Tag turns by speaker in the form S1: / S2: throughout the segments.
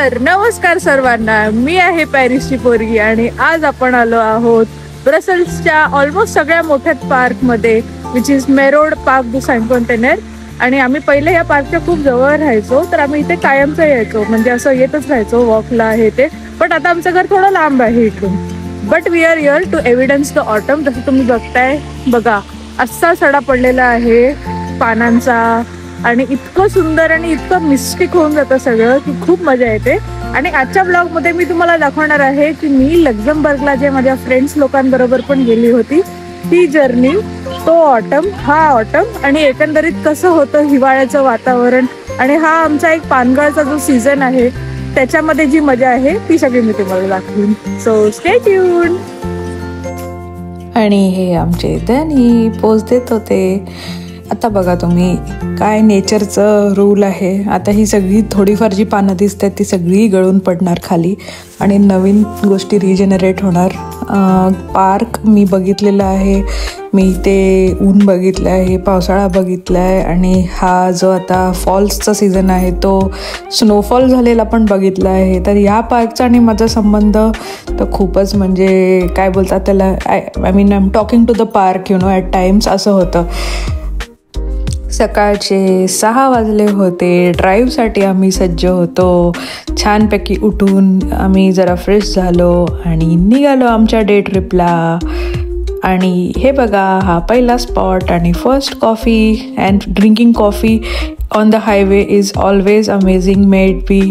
S1: तर नमस्कार सर्वांना, मी आहे पॅरिसची पोरगी आणि आज आपण आलो आहोत ब्रसल्सच्या ऑलमोस्ट सगळ्या मोठ्या पार्कमध्ये, विच इज मेरोड पार्क दु सेंट-कोंटेनेर. आणि आम्ही पहिले या पार्कच्या खूप जवळ राहायचो, तर आम्ही इथे कायमचं यायचो, म्हणजे असं येतच राहायचो वॉकला हे ते. बट आता आमचं घर थोडं लांब आहे इथून. But we are here to evidence the autumn. जसं तुम्ही बघताय, बघा असा सडा पडलेला आहे पानांचा आणि इतकं सुंदर आणि इतकं मिस्टिक होऊन जातं सगळं की खूप मजा येते. आणि आजच्या ब्लॉगमध्ये मी तुम्हाला दाखवणार आहे की मी लक्झमबर्गला जे माझ्या फ्रेंड्स लोकांबरोबर पण गेली होती ती जर्नी, तो ऑटम, हा ऑटम, आणि एकंदरीत कसं होतं हिवाळ्याचं वातावरण आणि हा आमचा एक पानगळचा जो सीझन आहे त्याच्यामध्ये जी मजा आहे ती सगळी मी तुम्हाला दाखवीन. So stay tune.
S2: आणि हे आमचे धनी पोज देत होते. आता बघा तुम्ही काय नेचरचं रूल आहे. आता ही सगळी थोडीफार जी पानं दिसतात ती सगळी गळून पडणार खाली आणि नवीन गोष्टी रिजनरेट होणार. पार्क मी बघितलेलं आहे, मी ते ऊन बघितलं आहे, पावसाळा बघितला आहे आणि हा जो आता फॉल्सचा सीझन आहे तो स्नोफॉल झालेला पण बघितला आहे. तर ह्या पार्कचा आणि माझा संबंध तर खूपच, म्हणजे काय बोलतात त्याला, I mean I am talking to the park, at times असं होतं. सकाळचे 6 वाजले होते. ड्राईव्हसाठी आम्ही सज्ज होतो. छानपैकी उठून आम्ही जरा फ्रेश झालो आणि निघालो आमच्या डे ट्रिपला. आणि हे बघा, हा पहिला स्पॉट आणि first coffee and drinking coffee on the highway is always amazing. Maybe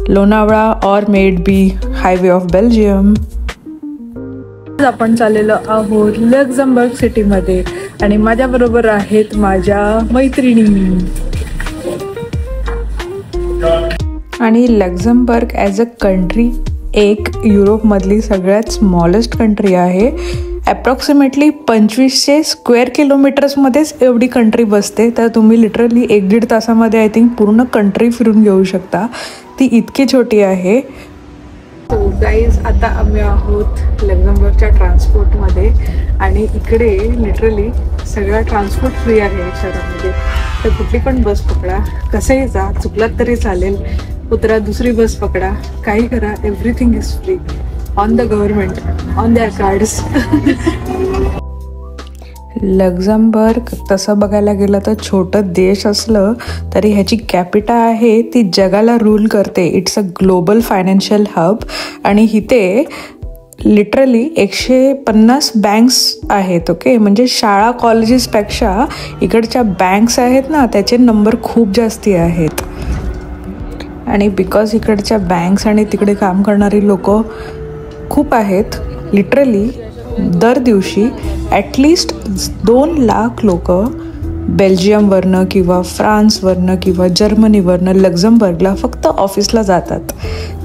S2: Lonavala और maybe highway of Belgium.
S1: आपण चाललेलो आहोत लक्झमबर्ग सिटीमध्ये आणि माझ्या बरोबर आहेत माझ्या मैत्रिणी.
S2: आणि लक्झमबर्ग ॲज अ कंट्री एक युरोपमधली सगळ्यात स्मॉलेस्ट कंट्री आहे. ॲप्रॉक्सिमेटली 2500 स्क्वेअर किलोमीटर्समध्येच एवढी कंट्री बसते. तर तुम्ही लिटरली 1-1.5 तासामध्ये आय थिंक पूर्ण कंट्री फिरून घेऊ शकता, ती इतकी छोटी आहे.
S1: सो गाईज, आता आम्ही आहोत लक्झमबर्गच्या ट्रान्सपोर्टमध्ये आणि इकडे लिटरली सगळा ट्रान्सपोर्ट फ्री आहे शहरामध्ये. तर कुठली पण बस पकडा, कसंही जा, चुकलात तरी चालेल, उतरा, दुसरी बस पकडा, काही करा, everything is free on the government, on their cards.
S2: Luxembourg तसं बघायला गेलं तर छोटं देश असलं तरी ह्याची कॅपिटा आहे ती जगाला रूल करते. It's a global financial hub आणि इथे लिटरली 150 बँक्स आहेत. ओके, म्हणजे शाळा कॉलेजेसपेक्षा इकडच्या बँक्स आहेत ना त्याचे नंबर खूप जास्ती आहेत. आणि बिकॉज इकडच्या बँक्स आणि तिकडे काम करणारी लोक खूप आहेत, लिटरली दर दिवशी ॲटलिस्ट 2 लाख लोक बेल्जियमवरनं किंवा फ्रान्सवरनं किंवा जर्मनीवरनं लक्झमबर्गला फक्त ऑफिसला जातात.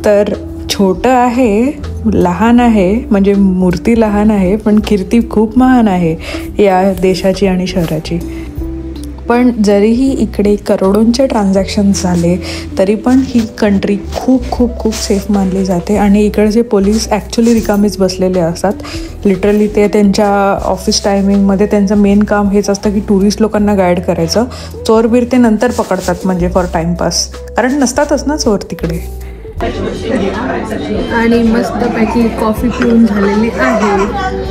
S2: तर छोटं आहे, लहान आहे, म्हणजे मूर्ती लहान आहे पण कीर्ती खूप महान आहे या देशाची आणि शहराची. पण जरीही इकडे करोडोंचे ट्रान्झॅक्शन्स झाले तरी पण ही कंट्री खूप खूप खूप सेफ मानली जाते. आणि इकडचे पोलीस ॲक्च्युली रिकामीच बसलेले असतात. लिटरली ते त्यांच्या ऑफिस टायमिंगमध्ये त्यांचं मेन काम हेच असतं की टुरिस्ट लोकांना गाईड करायचं. चोरबीर ते नंतर पकडतात, म्हणजे फॉर टाईमपास, कारण नसतातच ना चोर तिकडे.
S1: आणि मस्तपैकी कॉफी पिऊन झालेली आहे.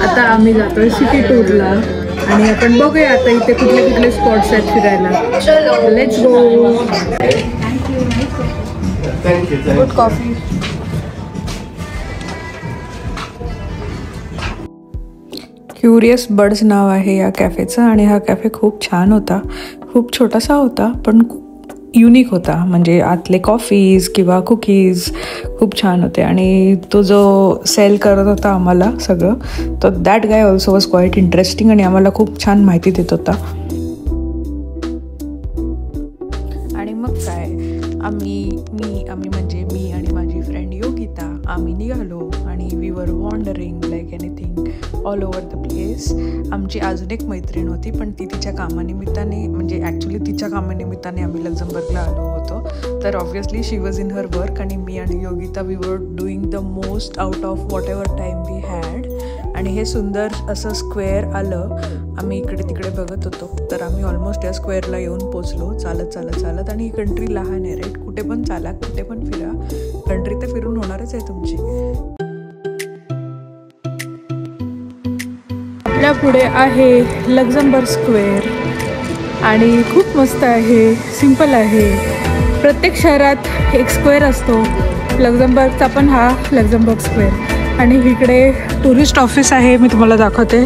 S1: आता आम्ही जातोय सिटी टूरला आणि आपण बघूया आता इथे कुठले कुठले स्पॉट्स आहेत फिरायला. Let's go. Good coffee.
S2: Curious birds नाव आहे या कॅफेचं आणि हा कॅफे खूप छान होता. खूप छोटासा होता पण युनिक होता, म्हणजे आतले कॉफीज किंवा कुकीज खूप छान होते. आणि तो जो सेल करत होता आम्हाला सगळं, तो that guy also was quite interesting आणि आम्हाला खूप छान माहिती देत होता. आणि मग काय, आम्ही म्हणजे मी आणि माझी फ्रेंड योगिता आम्ही निघालो आणि we were wandering like anything all over the place. आमची अजून एक मैत्रीण होती पण ती तिच्या कामानिमित्ताने, म्हणजे ॲक्च्युली तिच्या कामानिमित्ताने आम्ही लक्झमबर्गला आलो होतो. तर obviously she was in her work आणि मी आणि Yogita we were doing the most out of whatever time we had. आणि हे सुंदर असं स्क्वेअर आलं, आम्ही इकडे तिकडे बघत होतो. तर आम्ही ऑलमोस्ट या स्क्वेअरला येऊन पोचलो चालत चालत चालत. आणि ही कंट्री लहान आहे राईट, कुठे पण चाला, कुठे पण फिरा, कंट्री तर फिरून होणारच आहे तुमची.
S1: आपल्या पुढे आहे लक्झमबर्ग स्क्वेअर आणि खूप मस्त आहे, सिंपल आहे. प्रत्येक शहरात एक स्क्वेअर असतो. लक्झमबर्गचा पण हा लक्झमबर्ग स्क्वेअर. आणि इकडे टुरिस्ट ऑफिस आहे, मी तुम्हाला दाखवते.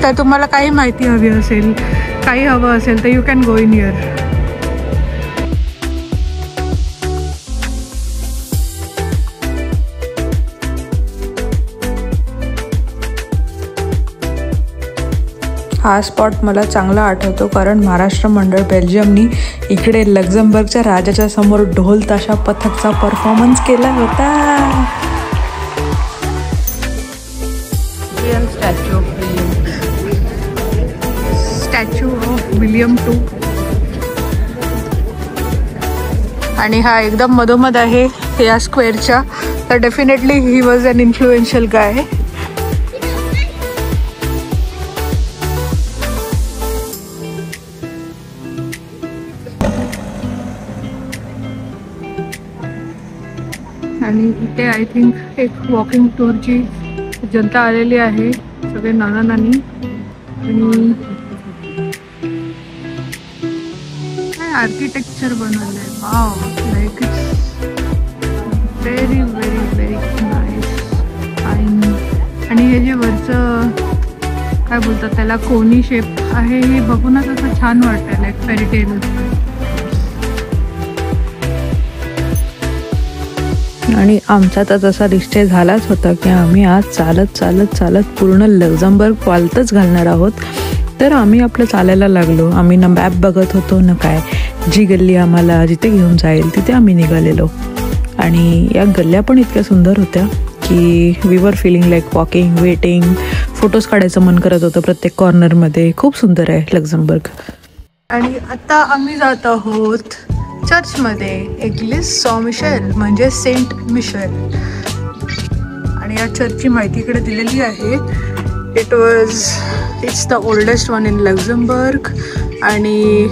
S1: तर तुम्हाला काही माहिती हवी असेल, काही हवं असेल तर you can go in here.
S2: हा स्पॉट मला चांगला आठवतो कारण महाराष्ट्र मंडळ बेल्जियमनी इकडे लक्झमबर्गच्या राजाच्या समोर ढोल ताशा पथकचा परफॉर्मन्स केला होता.
S1: Statue of William II. आणि हा एकदम मधोमध आहे या स्क्वेअरच्या. तर definitely he was an influential guy. आणि इथे आय थिंक एक वॉकिंग टूरची जनता आलेली आहे, सगळे नाना नानी. आणि काय आर्किटेक्चर बनवलं आहे, wow, like it's very very very nice. आणि हे जे वरचं काय बोलतात त्याला, कोनी शेप आहे, हे बघूनच असं छान वाटतं, लाईक फेरीटेल.
S2: आणि आमचा तर तसा निश्चय झालाच होता की आम्ही आज चालत चालत चालत पूर्ण लक्झमबर्ग पालतच घालणार आहोत. तर आम्ही आपलं चालायला लागलो. आम्ही ना मॅप बघत होतो ना काय, जी गल्ली आम्हाला जिथे घेऊन जाईल तिथे आम्ही निघालेलो. आणि या गल्ल्या पण इतक्या सुंदर होत्या की we were feeling like walking, waiting. Photos काढायचं मन करत होतं प्रत्येक कॉर्नरमध्ये. खूप सुंदर आहे लक्झमबर्ग.
S1: आणि आता आम्ही जात आहोत चर्चमध्ये, एग्लिस सॉ मिशेल म्हणजे सेंट मिशेल. आणि या चर्चची माहिती इकडे दिलेली आहे. It's the oldest one in Luxembourg. आणि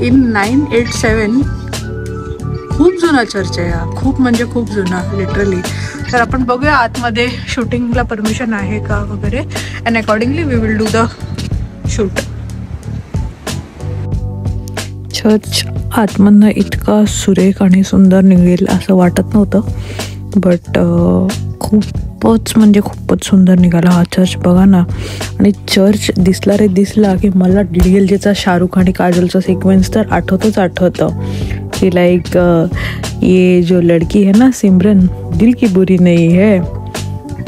S1: इन 987 खूप जुना चर्च आहे हा, खूप म्हणजे खूप जुना, लिटरली. तर आपण बघूया आतमध्ये शूटिंगला परमिशन आहे का वगैरे, and accordingly we will do the shoot.
S2: Church आतमधनं इतका सुरेख आणि सुंदर निघेल असं वाटत नव्हतं, बट खूपच म्हणजे खूपच सुंदर निघाला हा चर्च. बघा ना. आणि चर्च दिसला रे दिसला की मला DDLJचा शाहरुख आणि काजलचा सिक्वेन्स तर आठवतं की लाईक ये जो लड़की है ना सिमरन, दिल की बुरी नहीं है,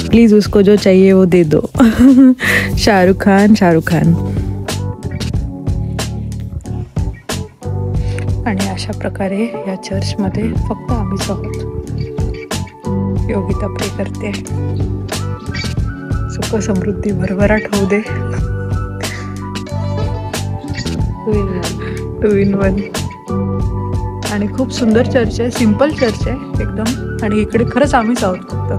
S2: प्लीज़ उसको जो चाहिए वो दे दो. शाहरुख खान. आणि अशा प्रकारे या चर्चमध्ये फक्त आम्हीच आहोत. योगिता प्रे करते, सुख समृद्धी भरभराट होऊ दे. 2 in 1. आणि खूप सुंदर चर्च आहे, सिम्पल चर्च आहे एकदम. आणि इकडे खरंच आम्हीच आहोत फक्त.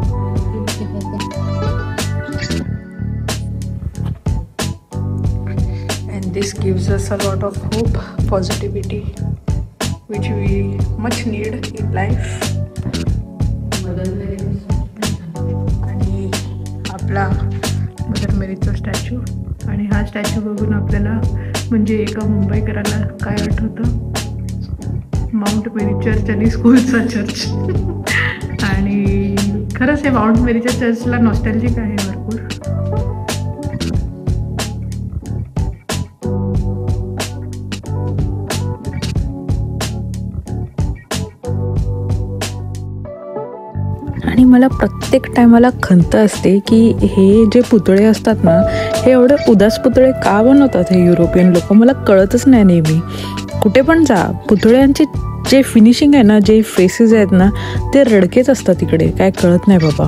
S2: And this gives us a lot of hope, positivity, which we much need in life. आणि आपला मदर मेरीचा स्टॅच्यू. आणि हा स्टॅच्यू बघून आपल्याला म्हणजे एका मुंबईकराला काय आठवतं, माउंट मेरी चर्च आणि स्कूलचा चर्च. आणि खरंच हे माउंट मेरीच्या चर्चला नॉस्टॅल्जिक आहे भरपूर. आणि मला प्रत्येक टायमाला खंत असते की हे जे पुतळे असतात ना, हे एवढे उदास पुतळे का बनवतात हे युरोपियन लोक, मला कळतच नाही. नेहमी कुठे पण जा, पुतळ्यांचे जे फिनिशिंग आहे ना, जे फेसेस आहेत ना, ते रडकेच असतात तिकडे. काय कळत नाही बाबा.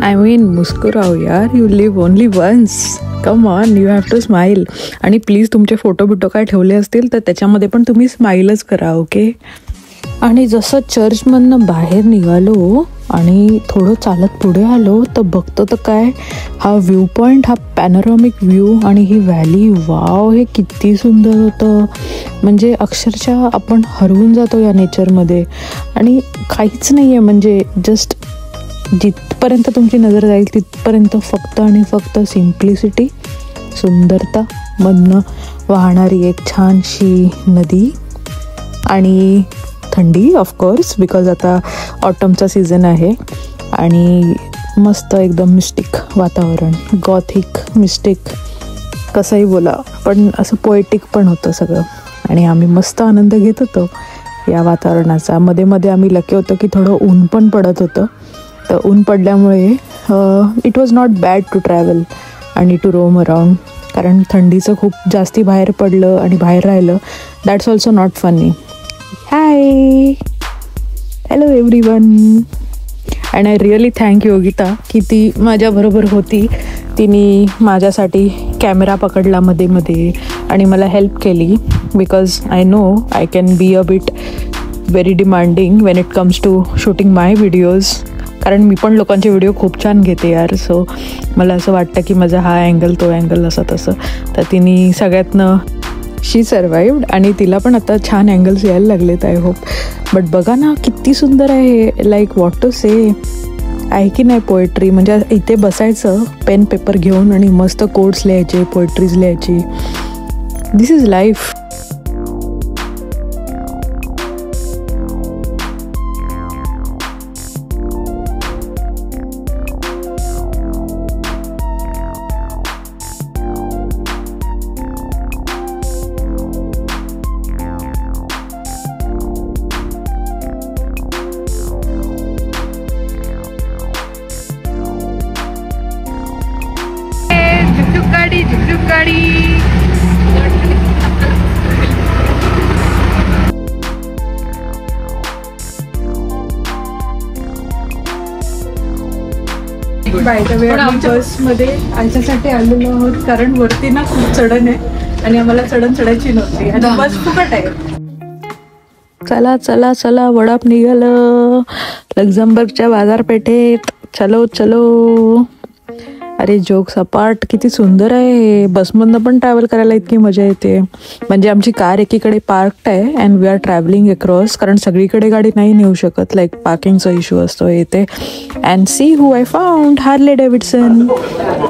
S2: आय मीन मुस्कुराव यार, you live only once, come on, you have to smile. आणि प्लीज तुमचे फोटो बिटो काय ठेवले असतील तर त्याच्यामध्ये पण तुम्ही स्माईलच करा, ओके. आणि जसं चर्चमधनं बाहेर निघालो आणि थोडं चालत पुढे आलो तर बघतो तर काय, हा व्ह्यू पॉईंट, हा पॅनोरॉमिक व्ह्यू आणि ही व्हॅली, वाव, हे किती सुंदर होतं. म्हणजे अक्षरशः आपण हरवून जातो या नेचरमध्ये. आणि काहीच नाही आहे, म्हणजे जस्ट जिथपर्यंत तुमची नजर जाईल तिथपर्यंत फक्त आणि फक्त सिम्प्लिसिटी, सुंदरता, मधनं वाहणारी एक छानशी नदी आणि थंडी, ऑफकोर्स, बिकॉज आता ऑटमचा सीझन आहे. आणि मस्त एकदम मिस्टिक वातावरण, गॉथिक, मिस्टिक, कसंही बोला, पण असं पोएटिक पण होतं सगळं. आणि आम्ही मस्त आनंद घेत होतो या वातावरणाचा. मध्ये मध्ये आम्ही लकी होतो की थोडं ऊन पण पडत होतं. तर ऊन पडल्यामुळे it was not bad to travel आणि टू रोम अराउंड. कारण थंडीचं खूप जास्ती बाहेर पडलं आणि बाहेर राहिलं, that's also not funny. Hi, hello everyone. And I really thank Yogita की ती माझ्याबरोबर होती. तिने माझ्यासाठी कॅमेरा पकडला मध्ये मध्ये आणि मला हेल्प केली. Because I know I can be a bit very demanding when it comes to shooting my videos. कारण मी पण लोकांचे व्हिडिओ खूप छान घेते यार. सो मला असं वाटतं की माझा हा अँगल, तो अँगल, असं तसं. तर तिने सगळ्यातनं शी सर्वाइव्ड आणि तिला पण आता छान अँगल्स यायला लागलेत, आय होप. बट बघा ना किती सुंदर आहे. लाईक व्हॉट टू से, आहे की नाही पोएट्री. म्हणजे इथे बसायचं पेन पेपर घेऊन आणि मस्त कोट्स लिहायचे, पोएट्रीज लिहायची. This is life.
S1: By the way, आम्ही बसमध्ये आमच्यासाठी आलेलो आहोत कारण वरती ना खूप चढण आहे आणि आम्हाला चढायची नव्हती आणि बस फुकट आहे.
S2: चला चला चला, वडाप निघालं लक्झमबर्गच्या बाजारपेठेत. चलो चलो. अरे जोक्स अपार्ट, किती सुंदर आहे. बसमधनं पण ट्रॅव्हल करायला इतकी मजा येते. म्हणजे आमची कार एकीकडे पार्क्ड आहे and we are travelling across, कारण सगळीकडे गाडी नाही नेऊ शकत. लाईक पार्किंगचा इश्यू असतो इथे. And see who I found, Harley Davidson.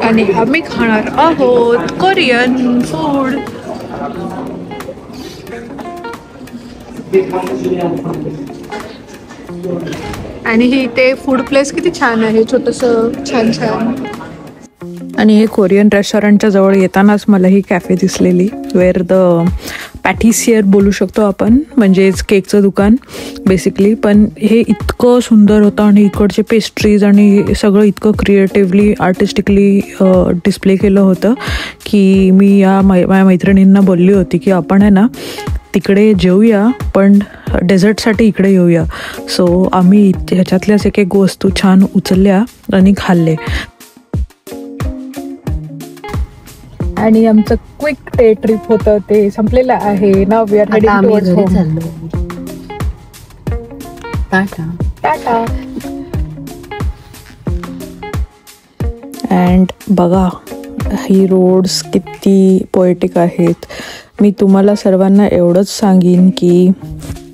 S1: आणि आम्ही खाणार आहोत कोरियन फूड. आणि ही इथे फूड प्लेस किती छान आहे, छोटंसं छान छान.
S2: आणि हे कोरियन रेस्टॉरंटच्या जवळ येतानाच मला ही कॅफे दिसलेली, वेअर द पॅटिसियर बोलू शकतो आपण, म्हणजेच केकचं दुकान बेसिकली. पण हे इतकं सुंदर होतं आणि इकडचे पेस्ट्रीज आणि सगळं इतकं क्रिएटिव्हली, आर्टिस्टिकली डिस्प्ले केलं होतं की मी माझ्या मैत्रिणींना बोलली होती की आपण आहे ना तिकडे जेऊया, पण डेझर्टसाठी इकडे येऊया. सो आम्ही ह्याच्यातल्याच एक एक वस्तू छान उचलल्या आणि खाल्ले.
S1: आणि आमचं क्विक डे ट्रिप होतं ते संपलेलं आहे. Now we are heading towards home. टाटा.
S2: अँड बघा ही रोड्स किती पोएटिक आहेत. मी तुम्हाला सर्वांना एवढंच सांगीन की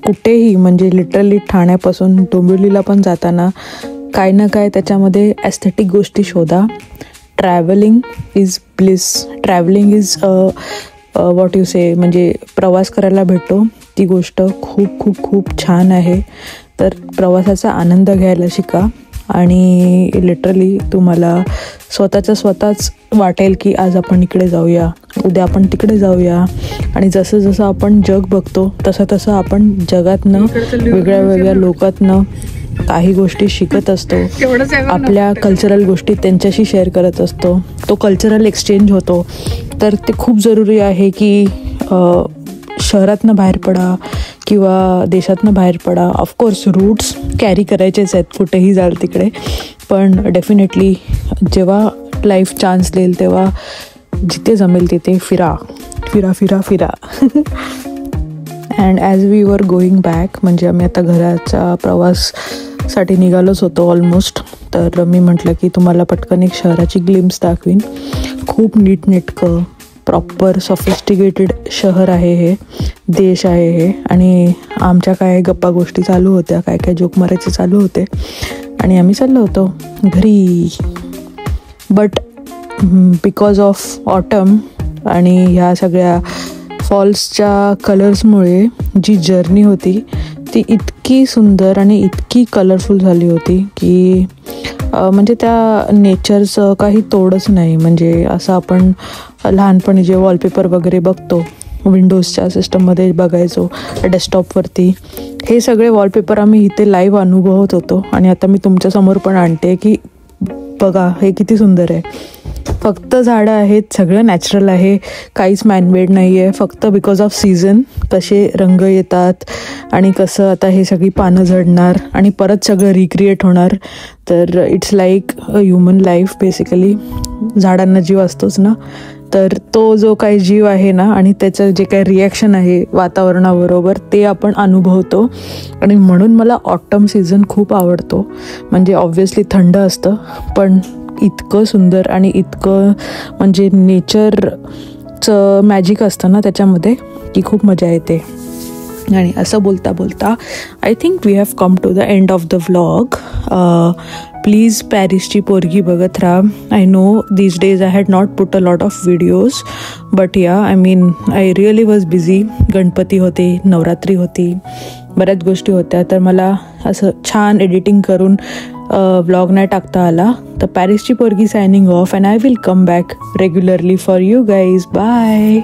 S2: कुठेही, म्हणजे लिटरली ठाण्यापासून डोंबिवलीला पण जाताना काय ना काय त्याच्यामध्ये ॲस्थेटिक गोष्टी शोधा. Travelling is bliss. Travelling is what you say, म्हणजे प्रवास करायला भेटतो ती गोष्ट खूप खूप खूप छान आहे. तर प्रवासाचा आनंद घ्यायला शिका आणि लिटरली तुम्हाला स्वतःच वाटेल की आज आपण इकडे जाऊया, उद्या आपण तिकडे जाऊया. आणि जसं जसं आपण जग बघतो तसं तसं आपण जगातनं, वेगळ्या वेगळ्या लोकातनं काही गोष्टी शिकत असतो. आपल्या कल्चरल गोष्टी त्यांच्याशी शेअर करत असतो. तो कल्चरल एक्सचेंज होतो. तर ते खूप जरुरी आहे की शहरातनं बाहेर पडा किंवा देशातनं बाहेर पडा. ऑफकोर्स रूट्स कॅरी करायचेच आहेत कुठेही जाल तिकडे, पण डेफिनेटली जेव्हा लाईफ चान्स देईल तेव्हा जिथे जमेल तिथे फिरा फिरा फिरा फिरा. And as we were going back, म्हणजे आम्ही आता घराचा प्रवाससाठी निघालोच होतो ऑलमोस्ट, तर मी म्हटलं की तुम्हाला पटकन एक शहराची ग्लिम्स दाखवीन. खूप नीटनेटकं प्रॉपर सॉफिस्टिकेटेड शहर आहे हे, देश आहे हे. आणि आमच्या काय गप्पा गोष्टी चालू होत्या, काय काय जोक मारायचे चालू होते आणि आम्ही चाललो होतो घरी. बट बिकॉज ऑफ ऑटम आणि ह्या सगळ्या फॉल्सच्या कलर्समुळे जी जर्नी होती ती इतकी सुंदर आणि इतकी कलरफुल झाली होती की म्हणजे त्या नेचरचं काही तोडच नाही. म्हणजे असं आपण लहानपणी जे वॉलपेपर वगैरे बघतो, विंडोजच्या सिस्टममध्ये बघायचो डेस्कटॉपवरती, हे सगळे वॉलपेपर आम्ही इथे लाईव्ह अनुभवत होतो. आणि आता मी तुमच्यासमोर पण आणते की बघा हे किती सुंदर आहे. फक्त झाडं आहेत, सगळं नॅचरल आहे, काहीच मॅनमेड नाही आहे. फक्त बिकॉज ऑफ सीझन कसे रंग येतात आणि कसं आता हे सगळी पानं झडणार आणि परत सगळं रिक्रिएट होणार. तर it's like a human life basically. झाडांना जीव असतोच ना, तर तो जो काही जीव आहे ना आणि त्याचं जे काही रिॲक्शन आहे वातावरणाबरोबर ते आपण अनुभवतो. आणि म्हणून मला ऑटम सीझन खूप आवडतो. म्हणजे ऑब्व्हियसली थंड असतं पण इतकं सुंदर आणि इतकं म्हणजे नेचरचं मॅजिक असतं ना त्याच्यामध्ये की खूप मजा येते. आणि असं बोलता बोलता I think we have come to the end of the vlog. Please पॅरिसची पोरगी बघत राहा. I know these days I had not put a lot of videos, but yeah I mean I really was busy. Ganpati होते, नवरात्री होती, बऱ्याच गोष्टी होत्या, तर मला असं छान एडिटिंग करून व्लॉग नाही टाकता आला. तर पॅरिसची पोरगी signing off and I will come back regularly for you guys. Bye.